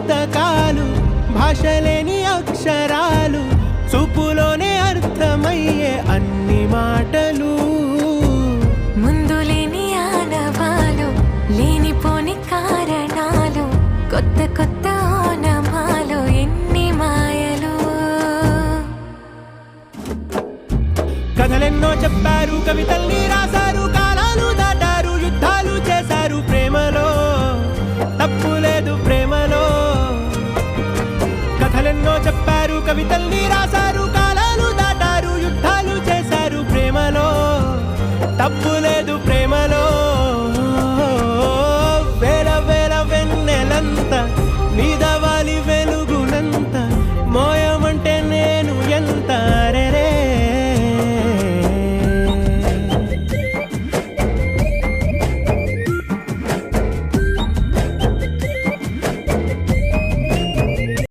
పుస్తకాలు, భాషలేని అక్షరాలు, చూపులోనే అర్థమయ్యే అన్ని మాటలు. ముందు లేని ఆనవాలు, లేనిపోని కారణాలు, కొత్త కొత్త ఓనమాలు, ఎన్ని మాయలు. కథలెన్నో చెప్పారు, కవితలు